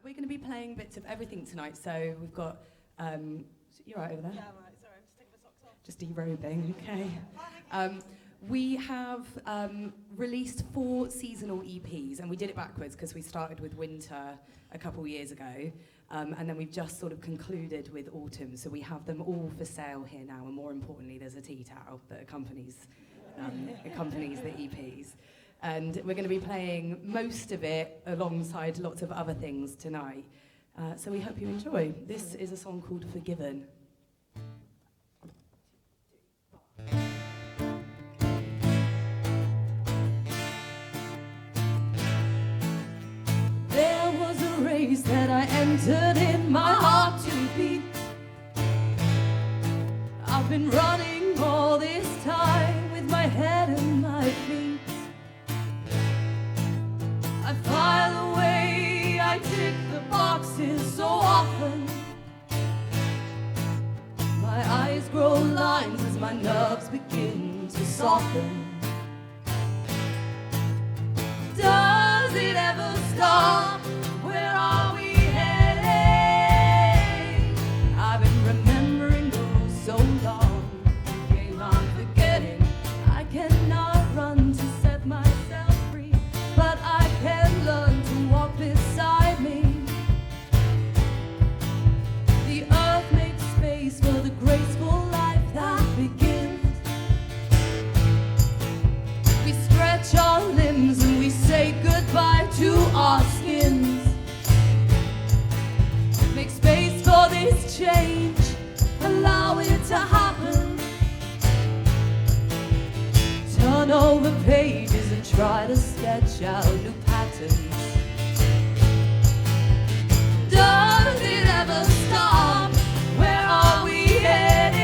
We're going to be playing bits of everything tonight. So we've got, you're right over there? Yeah, I'm right. Sorry, I'm just taking my socks off. Just derobing, okay. We have released 4 seasonal EPs, and we did it backwards because we started with winter a couple years ago, and then we've just sort of concluded with autumn. So we have them all for sale here now, and more importantly, there's a tea towel that accompanies the EPs. And we're going to be playing most of it alongside lots of other things tonight. So we hope you enjoy. This is a song called Forgiven. There was a race that I entered in, my heart to beat. I've been running all this time with my head and my feet. I file away, I tick the boxes so often. My eyes grow lines as my nerves begin to soften. Does it ever stop? Where are we heading? I've been remembering the rules so long, game I'm forgetting. I cannot run to set myself free, but I can learn to walk beside me. The earth makes space for the graceful life that begins. We stretch our limbs and we say goodbye to our skins. Make space for this change, allow it to happen. Turn over pages and try to sketch out new patterns. Does it ever stop? Where are we heading?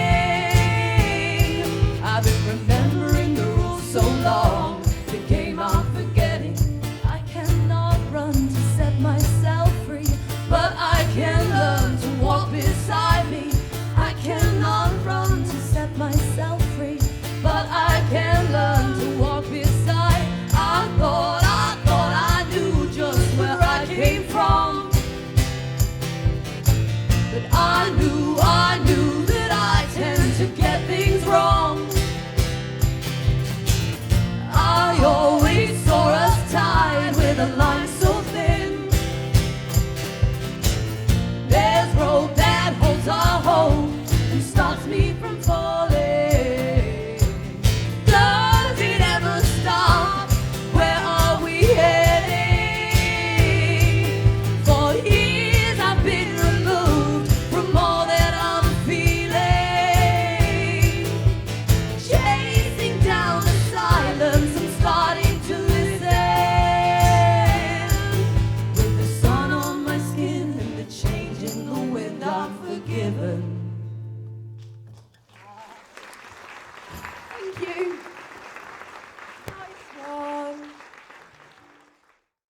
I've been remembering the rules so long, the game I'm forgetting. I cannot run to set myself free, but I can learn to walk beside me. I cannot run to set myself free, but I can learn to walk beside. I thought I knew just where I came from.